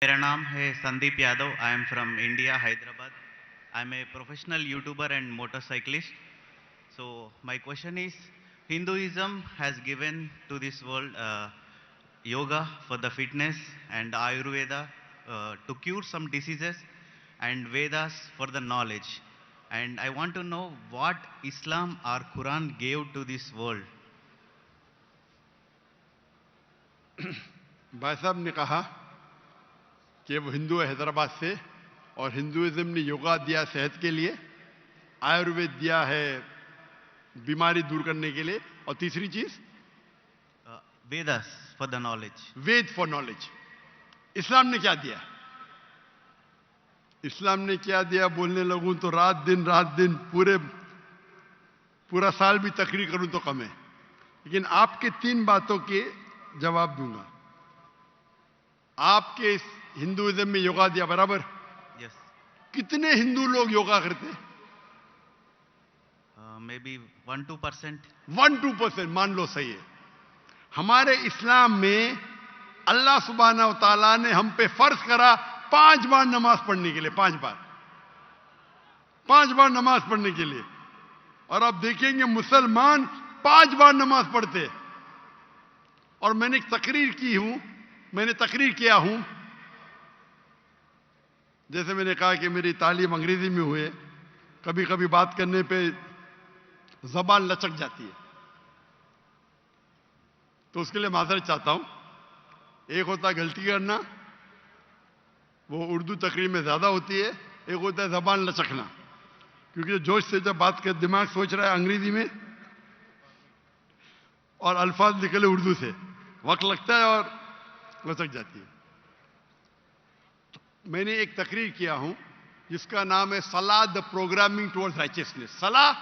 मेरा नाम है Sandeep Yadav. I am from India, Hyderabad. I am a professional YouTuber and motorcyclist. So my question is, Hinduism has given to this world yoga for the fitness and Ayurveda to cure some diseases, and Vedas for the knowledge. And I want to know what Islam or Quran gave to this world. भाई साहब ने कहा कि वो हिंदू है हैदराबाद से, और Hinduism ने योगा दिया सेहत के लिए, आयुर्वेद दिया है बीमारी दूर करने के लिए, और तीसरी चीज Vedas for the knowledge. Veda for knowledge. Islam ने क्या दिया? इस्लाम ने क्या दिया बोलने लगूं तो रात दिन पूरा साल भी तकरीर करूं तो कम है. लेकिन आपके 3 बातों के जवाब दूंगा. आपके इस हिंदुइज्म में योगा दिया बराबर. Yes. कितने हिंदू लोग योगा करते हैं? Maybe 1-2%. 1-2% मान लो सही है. हमारे इस्लाम में अल्लाह सुब्हानहू व तआला ने हम पे फर्ज करा 5 बार नमाज पढ़ने के लिए. 5 बार नमाज पढ़ने के लिए. और आप देखेंगे मुसलमान 5 बार नमाज पढ़ते हैं. और मैंने तकरीर किया हूं, जैसे मैंने कहा कि मेरी तालीम अंग्रेजी में हुई है, कभी कभी बात करने पे जबान लचक जाती है, तो उसके लिए माजरत चाहता हूं. एक होता है गलती करना, वो उर्दू तकरीर में ज्यादा होती है. एक होता है जबान लचकना, क्योंकि जोश से जब बात कर दिमाग सोच रहा है अंग्रेजी में और अल्फाज निकले उर्दू से, वक्त लगता है और लचक जाती है. तो मैंने एक तकरीर किया हूं जिसका नाम है सलाह द प्रोग्रामिंग टुवर्ड्स राइचियसनेस. सलाह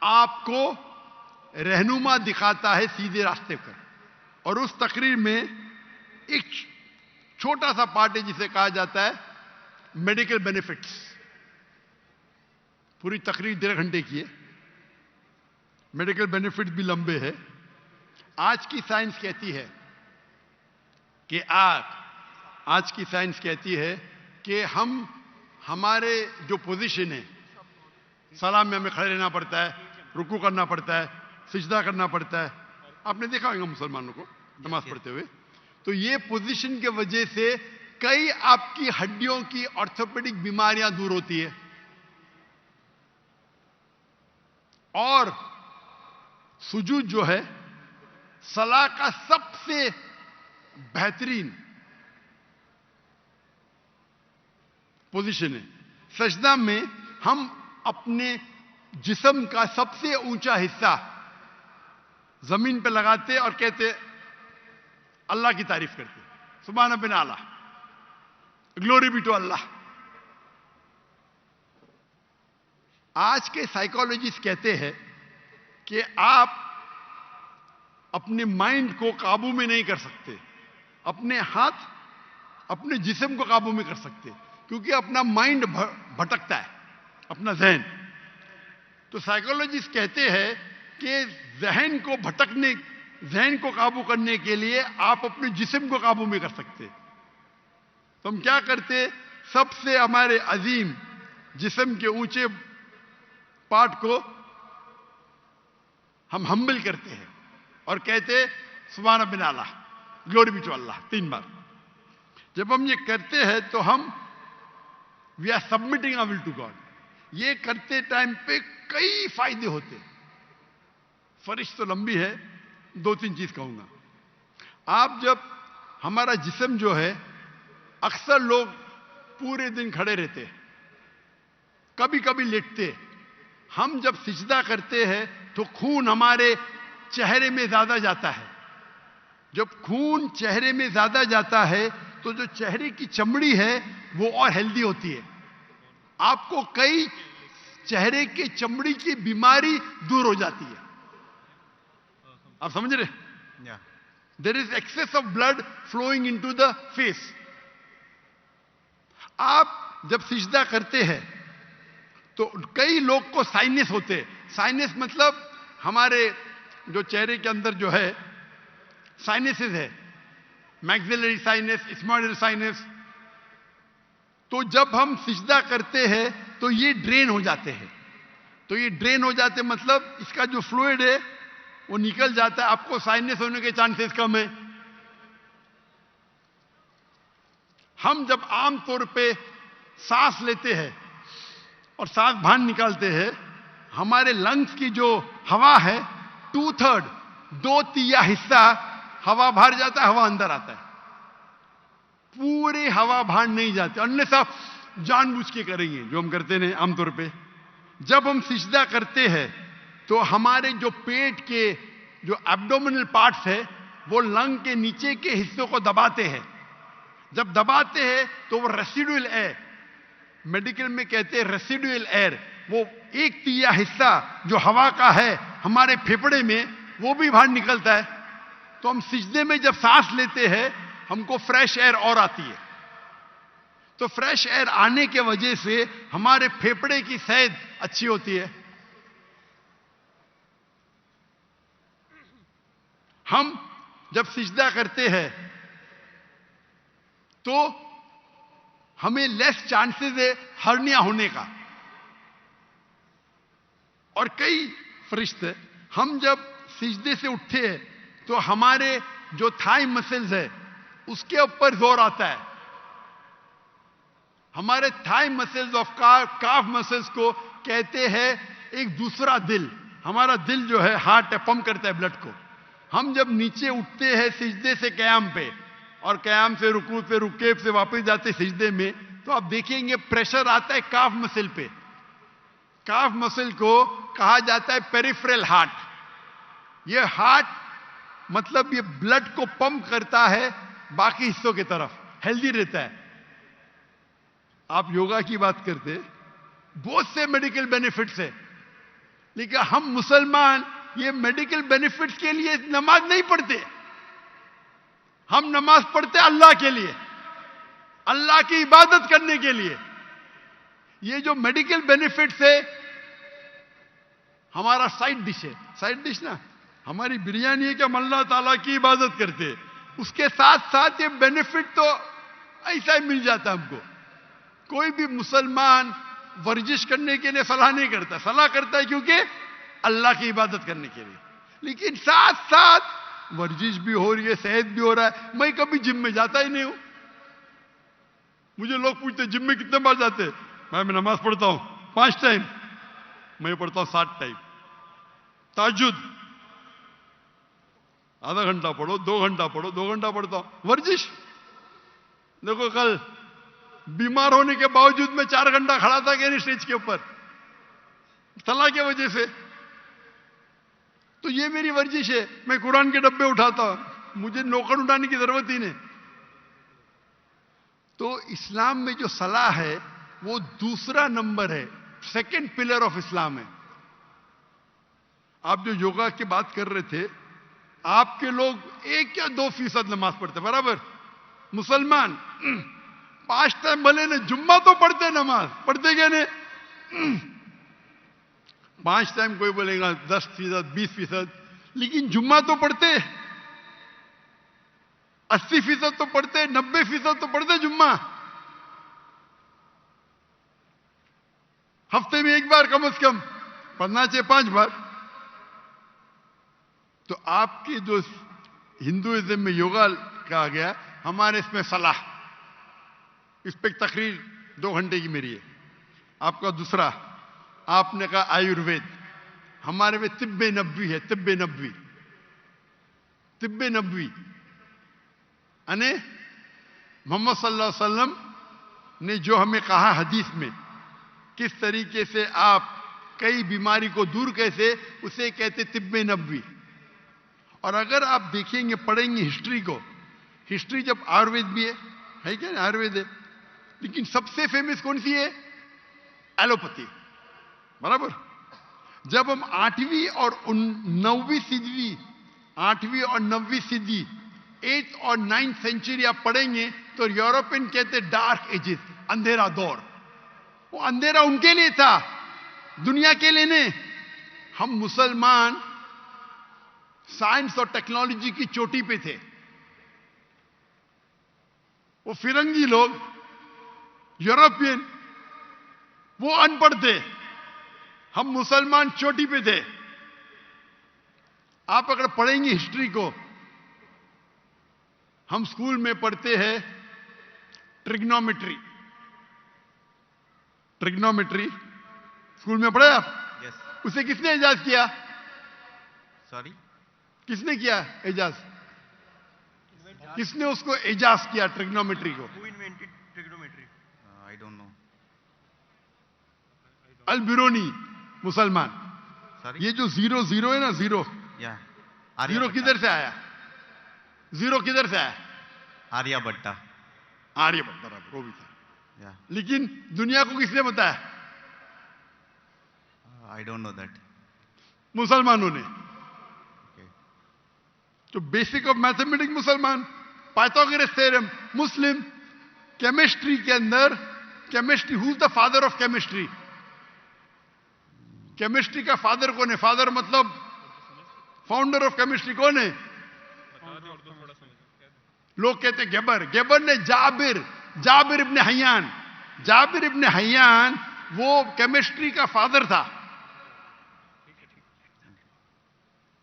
आपको रहनुमा दिखाता है सीधे रास्ते पर. और उस तकरीर में एक छोटा सा पार्ट है जिसे कहा जाता है मेडिकल बेनिफिट्स. पूरी तकरीर 1.5 घंटे की है. मेडिकल बेनिफिट्स भी लंबे हैं. आज की साइंस कहती है कि हमारे जो पोजीशन है, सलाम में हमें खड़े रहना पड़ता है, रुकू करना पड़ता है, सिजदा करना पड़ता है. आपने देखा होगा मुसलमानों को नमाज पढ़ते हुए. तो ये पोजीशन के वजह से कई आपकी हड्डियों की ऑर्थोपेडिक बीमारियां दूर होती है. और सुजूद जो है सलाह का सबसे बेहतरीन पोजीशन है. सजदा में हम अपने जिस्म का सबसे ऊंचा हिस्सा जमीन पे लगाते और कहते अल्लाह की तारीफ करते, सुभान बिन आला, ग्लोरी बी टू अल्लाह. आज के साइकोलॉजिस्ट कहते हैं कि आप अपने माइंड को काबू में नहीं कर सकते, अपने हाथ अपने जिस्म को काबू में कर सकते, क्योंकि अपना माइंड भटकता है, अपना जहन. तो साइकोलॉजिस्ट कहते हैं कि जहन को काबू करने के लिए आप अपने जिस्म को काबू में कर सकते. तो हम क्या करते, सबसे हमारे अजीम जिस्म के ऊंचे पार्ट को हम हम्बल करते हैं और कहते सुभान बिन आला, ग्लोरी बी टू अल्लाह 3 बार. जब हम ये करते हैं तो हम we are submitting our will to God. ये करते टाइम पे कई फायदे होते. फरिश्त तो लंबी है, 2-3 चीज कहूंगा. आप जब हमारा जिस्म जो है, अक्सर लोग पूरे दिन खड़े रहते, कभी कभी लेटते. हम जब सिजदा करते हैं तो खून हमारे चेहरे में ज्यादा जाता है. जब खून चेहरे में ज्यादा जाता है तो जो चेहरे की चमड़ी है वो और हेल्दी होती है. आपको कई चेहरे के चमड़ी की बीमारी दूर हो जाती है. आप समझ रहे? There is excess of blood flowing into the face. आप जब सिजदा करते हैं तो कई लोग को साइनस होते हैं. साइनस मतलब हमारे जो चेहरे के अंदर जो है साइनसेस है, मैक्सिलरी साइनस, स्मॉइडल साइनस, तो जब हम सिजदा करते हैं तो ये ड्रेन हो जाते हैं। तो ये ड्रेन हो जाते मतलब इसका जो फ्लूइड है वो निकल जाता है, आपको साइनस होने के चांसेस कम है। हम जब आमतौर पे सांस लेते हैं और सांस बाहर निकालते हैं, हमारे लंग्स की जो हवा है 2/3 2/3 हिस्सा हवा बाहर जाता है, हवा अंदर आता है। पूरी हवा बाहर नहीं जाती, अन्यथा जानबूझ के करेंगे जो हम करते हैं आमतौर पे। जब हम सिजदा करते हैं तो हमारे जो पेट के जो एब्डोमिनल पार्ट्स है वो लंग के नीचे के हिस्सों को दबाते हैं। जब दबाते हैं तो वो रेसिडुअल एयर, मेडिकल में कहते हैं रेसिडुअल एयर, वो 1/3 हिस्सा जो हवा का है हमारे फेफड़े में वो भी बाहर निकलता है। तो हम सिजदे में जब सांस लेते हैं हमको फ्रेश एयर और आती है। तो फ्रेश एयर आने के वजह से हमारे फेफड़े की सेहत अच्छी होती है। हम जब सिजदा करते हैं तो हमें लेस चांसेस है हर्निया होने का। और कई फरिश्ते, हम जब सिजदे से उठते हैं तो हमारे जो थाई मसल्स है उसके ऊपर जोर आता है। हमारे thigh muscles of calf muscles को कहते हैं एक दूसरा दिल। हमारा दिल जो है हार्ट है, पंप करता है ब्लड को। हम जब नीचे उठते हैं सिजदे से कयाम पे और कयाम से रुकू पे रुके से वापस जाते सिजदे में, तो आप देखेंगे प्रेशर आता है काफ मसल पे। काफ मसल को कहा जाता है पेरिफेरल हार्ट। ये हार्ट मतलब ये ब्लड को पंप करता है बाकी हिस्सों की तरफ, हेल्दी रहता है। आप योगा की बात करते, बहुत से मेडिकल बेनिफिट्स है, लेकिन हम मुसलमान ये मेडिकल बेनिफिट्स के लिए नमाज नहीं पढ़ते। हम नमाज पढ़ते अल्लाह के लिए, अल्लाह की इबादत करने के लिए। ये जो मेडिकल बेनिफिट्स है हमारा साइड डिश है। साइड डिश ना हमारी बिरयानी है कि हम अल्लाह ताला की इबादत करते हैं, उसके साथ साथ ये बेनिफिट तो ऐसा ही मिल जाता है हमको। कोई भी मुसलमान वर्जिश करने के लिए सलाह नहीं करता, सलाह करता है क्योंकि अल्लाह की इबादत करने के लिए। लेकिन साथ साथ वर्जिश भी हो रही है, सेहत भी हो रहा है। मैं कभी जिम में जाता ही नहीं हूं। मुझे लोग पूछते जिम में कितने बार जाते? मैं नमाज पढ़ता हूं 5 टाइम, मैं पढ़ता हूं 7 टाइम। ताजुद आधा घंटा पढ़ो, 2 घंटा पढ़ो, 2 घंटा पढ़ता हूं। वर्जिश देखो, कल बीमार होने के बावजूद मैं 4 घंटा खड़ा था कि नहीं स्टेज के ऊपर, सलाह की वजह से। तो ये मेरी वर्जिश है। मैं कुरान के डब्बे उठाता हूं, मुझे नौकर उठाने की जरूरत ही नहीं। तो इस्लाम में जो सलाह है वो दूसरा नंबर है, सेकंड पिलर ऑफ इस्लाम है। आप जो योगा की बात कर रहे थे, आपके लोग 1 या 2% नमाज पढ़ते, बराबर। मुसलमान 5 टाइम भले ने, जुम्मा तो पढ़ते, नमाज पढ़ते क्या नहीं? 5 टाइम कोई बोलेगा 10%, 20%, लेकिन जुम्मा तो पढ़ते। 80% तो पढ़ते, 90% तो पढ़ते जुम्मा। हफ्ते में 1 बार कम से कम पढ़ना चाहिए, 5 बार। तो आपके जो हिंदुइज्म में योगा कहा गया, हमारे इसमें सलाह, इस पे तकरीर 2 घंटे की मेरी है। आपका दूसरा, आपने कहा आयुर्वेद, हमारे में तिब्बे नबवी है। तिब्बे नबवी, तिब्बे नबवी यानी मोहम्मद सल्लल्लाहु अलैहि वसल्लम ने जो हमें कहा हदीस में, किस तरीके से आप कई बीमारी को दूर कैसे, उसे कहते तिब्बे नबवी। और अगर आप देखेंगे, पढ़ेंगे हिस्ट्री को, हिस्ट्री जब आयुर्वेद भी है क्या, आयुर्वेद है, लेकिन सबसे फेमस कौन सी है? एलोपैथी, बराबर। जब हम 8वीं और 9वीं सदी, 8वीं और 9वीं सदी, 8th और 9th सेंचुरी आप पढ़ेंगे तो यूरोपियन कहते डार्क एजेस, अंधेरा दौर। वो अंधेरा उनके लिए था, दुनिया के लिए नहीं। हम मुसलमान साइंस और टेक्नोलॉजी की चोटी पे थे। वो फिरंगी लोग यूरोपियन, वो अनपढ़ थे, हम मुसलमान चोटी पे थे। आप अगर पढ़ेंगे हिस्ट्री को, हम स्कूल में पढ़ते हैं ट्रिग्नोमेट्री। ट्रिग्नोमेट्री स्कूल में पढ़े आप? Yes. उसे किसने इजाज किया? Sorry? किसने किया इजाज? किसने उसको इजाज किया ट्रिग्नोमेट्री को? Who invented trigonometry? I don't know. अल बिरूनी, मुसलमान। Sorry? ये जो 0 0 है ना, 0 Yeah. जीरो किधर से आया? जीरो किधर से आया? आर्यभट्टा। आर्यभट्ट, बराबर, वो भी था। Yeah. लेकिन दुनिया को किसने बताया? I don't know that. मुसलमानों ने। Okay. तो बेसिक ऑफ मैथमेटिक्स मुसलमान, पाइथागोरस थ्योरम मुस्लिम, केमिस्ट्री के अंदर chemistry, who is the father of chemistry? Chemistry का फादर कौन है? फादर मतलब फाउंडर ऑफ केमिस्ट्री कौन है? लोग कहते गेबर। गेबर ने जाबिर इब्ने हय्यान, जाबिर इब्ने हय्यान वो केमिस्ट्री का फादर था।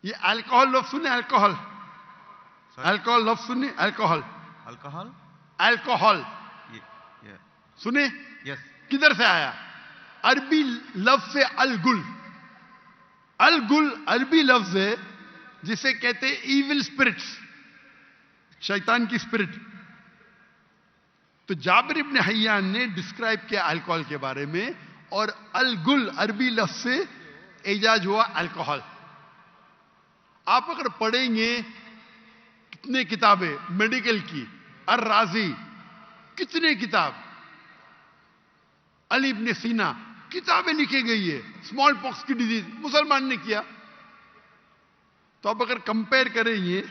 ये अल्कोहल लफ्ज सुने? अल्कोहल, अल्कोहल लफ्ज सुने? Alcohol, Alcohol? Alcohol Yeah. सुने? Yes. किधर से आया? अरबी लफ्ज से अलगुल। अलगुल अरबी लफ्ज है जिसे कहते हैं इविल स्पिरिट्स, शैतान की स्पिरिट। तो जाबिर इब्ने हय्यान ने डिस्क्राइब किया अल्कोहल के बारे में, और अलगुल अरबी लफ्ज से इजाज हुआ अल्कोहल। आप अगर पढ़ेंगे कितने किताबें मेडिकल की, अर राजी, कितने किताब, अली इब्ने सीना, किताबें लिखी गई है। स्मॉल पॉक्स की डिजीज मुसलमान ने किया। तो आप अगर कंपेयर करेंगे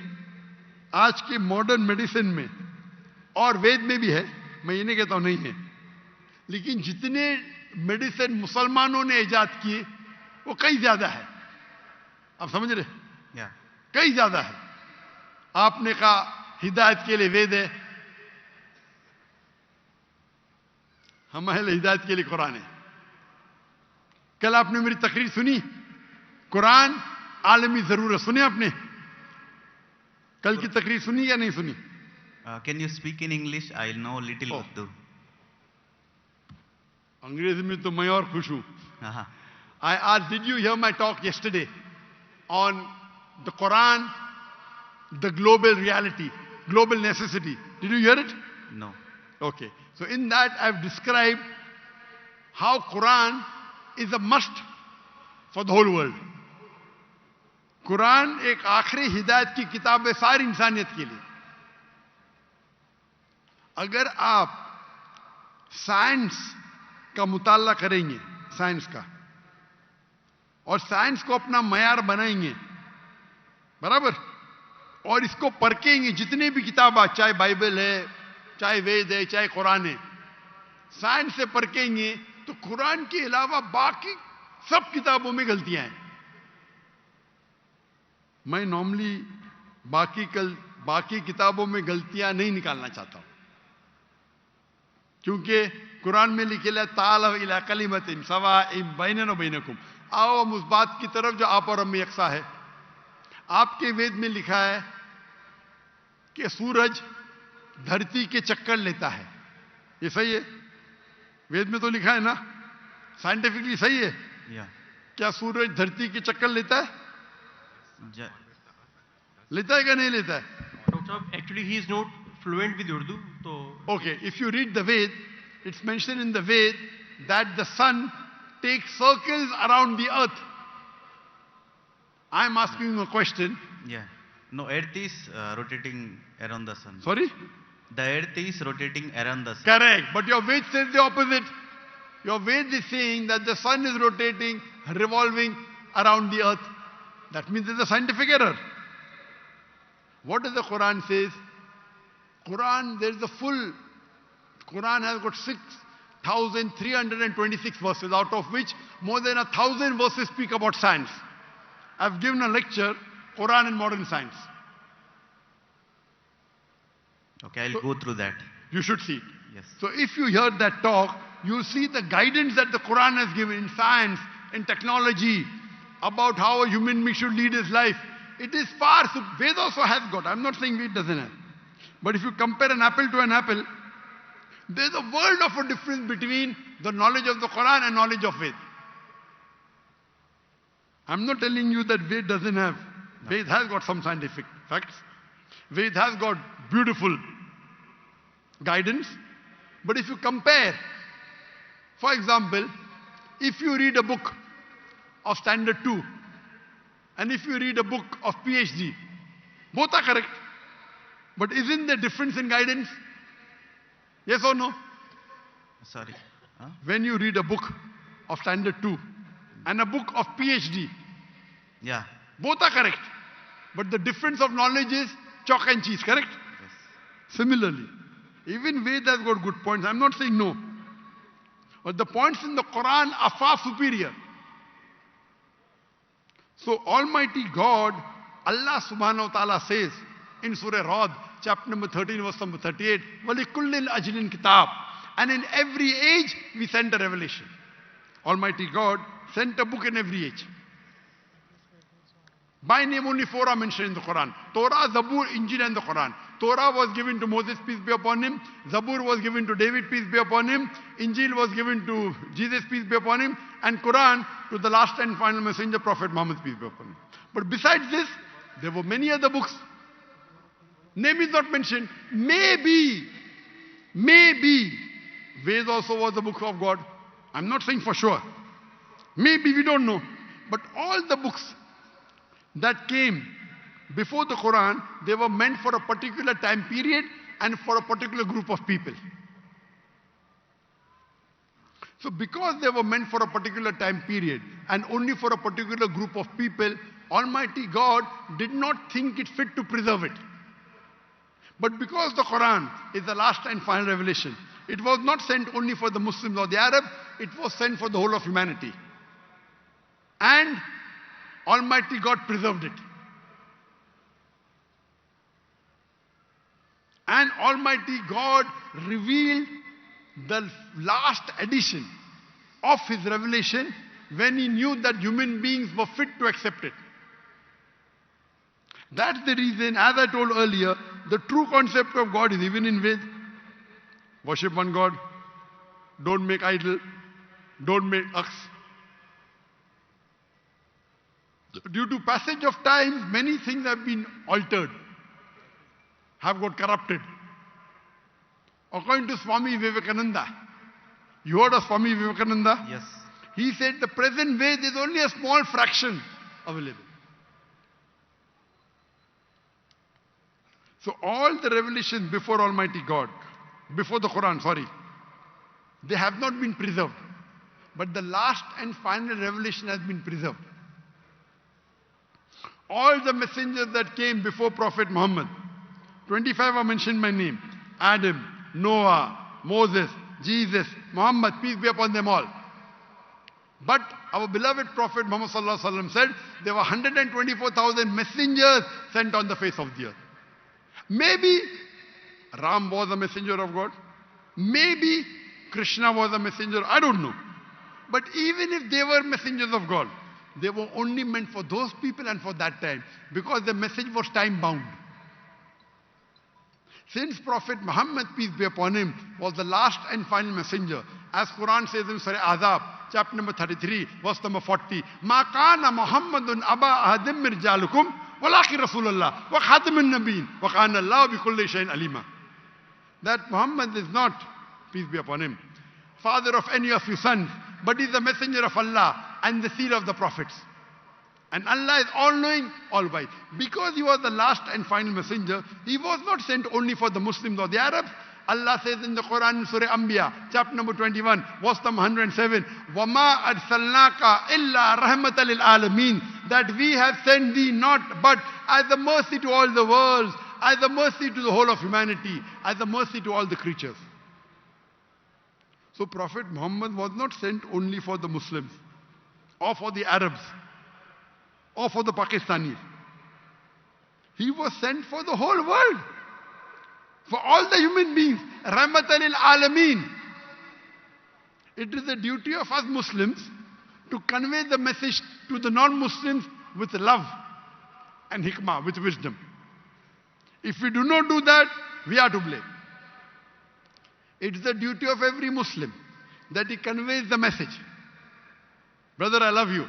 आज के मॉडर्न मेडिसिन में, और वेद में भी है, मैं ये नहीं कहता हूं नहीं है, लेकिन जितने मेडिसिन मुसलमानों ने इजाद किए वो कई ज्यादा है। आप समझ रहे? Yeah. कई ज्यादा है। आपने कहा हिदायत के लिए वेद है, हम अहले हिदायत के लिए कुरान है। कल आपने मेरी तकरीर सुनी, कुरान आलमी जरूरत, सुनी आपने? कल की तकरीर सुनी या नहीं सुनी? Can you speak in English? I know little Oh. Urdu. अंग्रेजी में तो मैं और खुश हूं। Uh-huh. I asked, did you hear my talk yesterday on the Quran, the global reality, global necessity? Did you hear it? No. Okay. So in that I've described how Quran is a must for the whole world. Quran एक आखिरी हिदायत की किताब है सारी इंसानियत के लिए। अगर आप साइंस का मुताला करेंगे, साइंस का, और साइंस को अपना मयार बनाएंगे, बराबर, और इसको परखेंगे, जितने भी किताब, चाहे बाइबल है, चाहे वेद है, चाहे कुरान है, साइंस से परखेंगे तो कुरान के अलावा बाकी सब किताबों में गलतियां हैं। मैं नॉर्मली बाकी किताबों में गलतियां नहीं निकालना चाहता हूं, क्योंकि कुरान में लिखे ताल इला कलिमतिन सवाइम बैनना व बैनकुम, आओ हम उस बात की तरफ जो आप और हम में यकसा है। आपके वेद में लिखा है कि सूरज धरती के चक्कर लेता है, ये सही है? वेद में तो लिखा है ना, साइंटिफिकली सही है? Yeah. क्या सूरज धरती के चक्कर लेता है? Ja- लेता है क्या नहीं लेता है? Dr. Saab, actually he is not fluent with Urdu, so Okay, if you read the Ved, it's mentioned in the Ved that the sun takes circles around the earth. I'm asking you a question. Yeah. No, Earth is rotating around the sun. Sorry? The Earth is rotating around the sun. Correct. But your Ved says the opposite. Your Ved is saying that the sun is rotating, revolving around the earth. That means there's a scientific error. What does the Quran says? Quran, there's the full, Quran has got 6,326 verses, out of which more than 1,000 verses speak about science. I've given a lecture, Quran and modern science. Okay, I'll So- go through that. You should see it. Yes. So if you hear that talk, you see the guidance that the Quran has given in science, in technology, about how a human being should lead his life. It is far, so Ved also has got. I'm not saying Ved doesn't have. But if you compare an apple to an apple, there's a world of a difference between the knowledge of the Quran and knowledge of Ved. I'm not telling you that Ved doesn't have. No. Ved has got some scientific facts. Ved has got beautiful guidance. But if you compare, for example, if you read a book of Standard 2 and if you read a book of PhD, both are correct. But isn't there difference in guidance? Yes or no? Sorry. Huh? When you read a book of Standard 2 and a book of PhD, yeah, both are correct. But the difference of knowledge is chalk and cheese, correct? Yes. Similarly, even Ved has got good points. I'm not saying no. But the points in the Quran are far superior. So Almighty God, Allah subhanahu wa ta'ala says in Surah Ra'd, chapter number 13, verse number 38, وَلِكُلِّ الْأَجْلٍ kitab. And in every age, we sent a revelation. Almighty God sent a book in every age. By name only 4 are mentioned in the Quran. Torah, Zabur, Injil and the Quran. Torah was given to Moses, peace be upon him. Zabur was given to David, peace be upon him. Injil was given to Jesus, peace be upon him. And Quran to the last and final messenger, Prophet Muhammad, peace be upon him. But besides this, there were many other books. Name is not mentioned. Maybe, Ved also was the book of God. I'm not saying for sure. Maybe, we don't know. But all the books that came before the Quran, they were meant for a particular time period and for a particular group of people. So because they were meant for a particular time period and only for a particular group of people, Almighty God did not think it fit to preserve it. But because the Quran is the last and final revelation, it was not sent only for the Muslims or the Arabs, it was sent for the whole of humanity. And Almighty God preserved it. And Almighty God revealed the last edition of His revelation when He knew that human beings were fit to accept it. That's the reason, as I told earlier, the true concept of God is even in Ved. Worship one God. Don't make idol. Don't make ox. Due to passage of time, many things have been altered, have got corrupted. According to Swami Vivekananda, you heard of Swami Vivekananda? Yes. He said the present way there is only a small fraction available. So all the revelations before Almighty God, before the Quran, they have not been preserved. But the last and final revelation has been preserved. All the messengers that came before Prophet Muhammad, 25 are mentioned by name. Adam, Noah, Moses, Jesus, Muhammad, peace be upon them all. But our beloved Prophet Muhammad sallallahu alaihi wasallam said there were 124,000 messengers sent on the face of the earth. Maybe Ram was a messenger of God. Maybe Krishna was a messenger. I don't know. But even if they were messengers of God, they were only meant for those people and for that time, because the message was time bound. Since Prophet Muhammad, peace be upon him, was the last and final messenger, as Quran says in Surah Azab, chapter number 33, verse number 40, مَا كَانَ مُحَمَّدٌ أَبَا أَحَدٍ مِّن رِجَالِكُمْ وَلَٰكِنَّ رَسُولَ اللَّهِ وَخَاتَمَ النَّبِيِّينَ وَكَانَ اللَّهُ بِكُلِّ شَيْءٍ عَلِيمًا. That Muhammad is not, peace be upon him, father of any of his sons, but is the messenger of Allah and the seal of the prophets. And Allah is all-knowing, all-wise. Because he was the last and final messenger, he was not sent only for the Muslims or the Arabs. Allah says in the Quran, in Surah Anbiya, chapter number 21, verse number 107, وَمَا أَرْسَلْنَاكَ إِلَّا رَحْمَةً لِلْعَالَمِينَ. That we have sent thee not but as a mercy to all the worlds, as a mercy to the whole of humanity, as a mercy to all the creatures. So Prophet Muhammad was not sent only for the Muslims, or for the Arabs, or for the Pakistanis. He was sent for the whole world. for all the human beings, Rahmatan lil Alameen. It is the duty of us Muslims to convey the message to the non-Muslims with love and hikmah, with wisdom. If we do not do that, we are to blame. It is the duty of every Muslim that he conveys the message. Brother, I love you.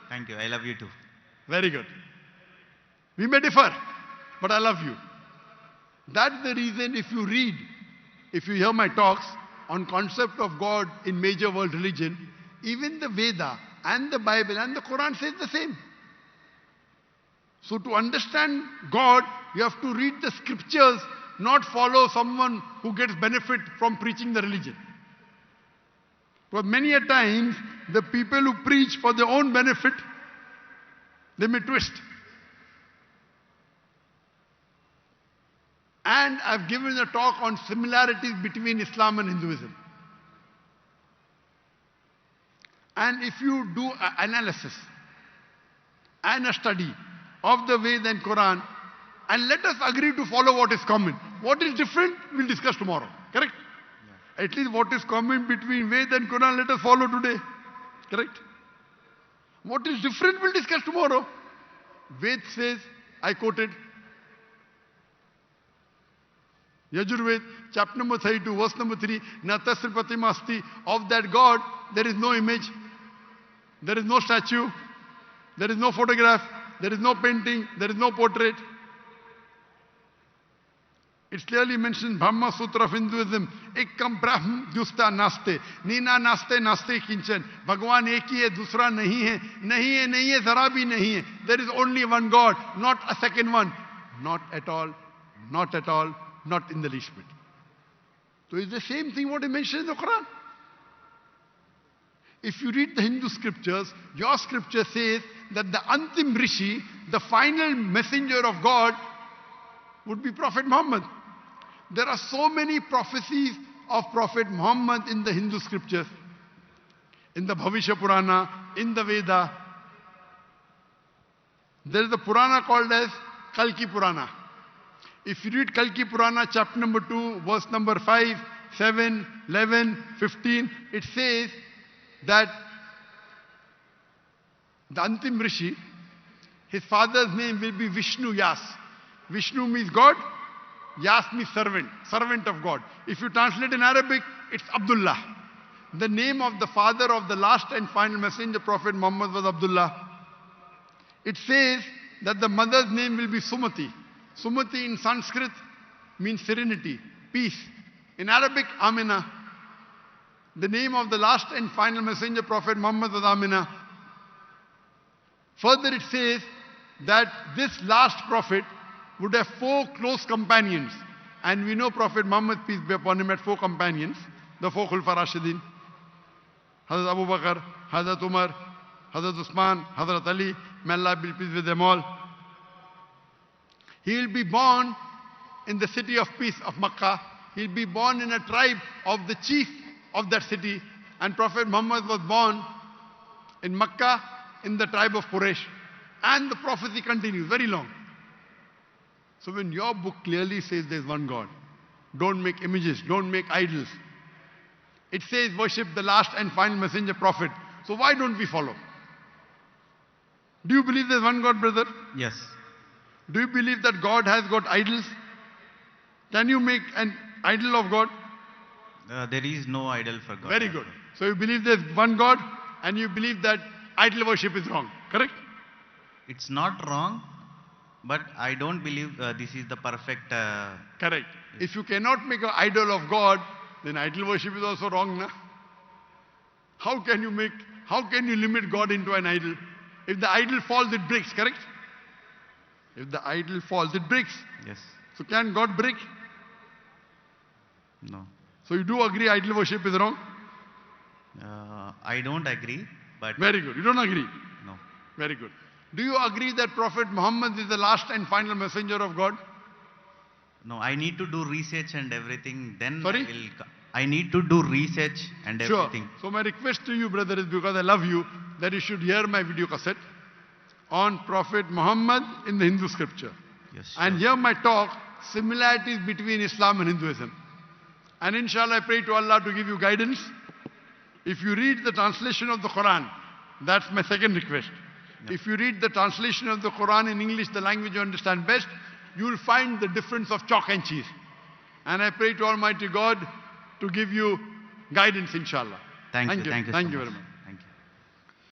Thank you. I love you too. Very good. We may differ, but I love you. That's the reason if you hear my talks on concept of God in major world religion, even the Veda and the Bible and the Quran says the same. So to understand God, you have to read the scriptures, not follow someone who gets benefit from preaching the religion. Because many a times, the people who preach for their own benefit, they may twist. And I've given a talk on similarities between Islam and Hinduism. And if you do an analysis and a study of the Veda and Quran, and let us agree to follow what is common. What is different, we'll discuss tomorrow. Correct? Yeah. At least what is common between Veda and Quran, let us follow today. Correct? What is different, we'll discuss tomorrow. Ved says, I quoted, Yajurved, chapter number 32, verse number 3, Na tasri pratima asti, of that God, there is no image, there is no statue, there is no photograph, there is no painting, there is no portrait. It's clearly mentioned, Brahma Sutra of Hinduism, Ekkam Brahm Dusta Naste, Nina Naste Naste Kinchan, Bhagwan ek hi hai, dusra nahi hai, nahi hai, zara bhi nahi hai. There is only one God, not a second one. Not at all, not at all, not in the least bit. So it's the same thing what I mentioned in the Quran. If you read the Hindu scriptures, your scripture says that the Antim Rishi, the final messenger of God, would be Prophet Muhammad. There are so many prophecies of Prophet Muhammad in the Hindu scriptures, in the Bhavishya Purana, in the Veda. There is a Purana called as Kalki Purana. If you read Kalki Purana, chapter number 2, verse number 5, 7, 11, 15, it says that the Antim Rishi, his father's name will be Vishnu Yas. Vishnu means God, Yas means servant, servant of God. If you translate in Arabic, it's Abdullah. The name of the father of the last and final messenger, Prophet Muhammad, was Abdullah. It says that the mother's name will be Sumati. Sumati in Sanskrit means serenity, peace. In Arabic, Amina. The name of the last and final messenger, Prophet Muhammad, was Amina. Further it says that this last prophet would have 4 close companions. And we know Prophet Muhammad, peace be upon him, had 4 companions. The 4 Khulfa Rashidin. Hazrat Abu Bakr, Hazrat Umar, Hazrat Usman, Hazrat Ali. May Allah be pleased with them all. He will be born in the city of peace of Makkah. He will be born in a tribe of the chief of that city. And Prophet Muhammad was born in Makkah in the tribe of Quraysh. And the prophecy continues, very long. So when your book clearly says there's one God, don't make images, don't make idols. It says worship the last and final messenger prophet. So why don't we follow? Do you believe there's one God, brother? Yes. Do you believe that God has got idols? Can you make an idol of God? There is no idol for God. Very good. So you believe there's one God and you believe that idol worship is wrong, correct? It's not wrong, but I don't believe this is the perfect... Correct. If you cannot make an idol of God, then idol worship is also wrong, na? How can you limit God into an idol? If the idol falls, it breaks, correct? If the idol falls, it breaks. Yes. So can God break? No. So you do agree idol worship is wrong? I don't agree, but... Very good. You don't agree? No. Very good. Do you agree that Prophet Muhammad is the last and final messenger of God? No, I need to do research and everything, then Sorry? I need to do research and everything. So my request to you, brother, is because I love you, that you should hear my video cassette on Prophet Muhammad in the Hindu scripture. Yes. And hear my talk similarities between Islam and Hinduism. And inshallah, I pray to Allah to give you guidance. If you read the translation of the Quran, that's my second request. If you read the translation of the Quran in English, the language you understand best, you will find the difference of chalk and cheese. And I pray to Almighty God to give you guidance, inshallah. Thank you. Thank you so Thank you much. very much.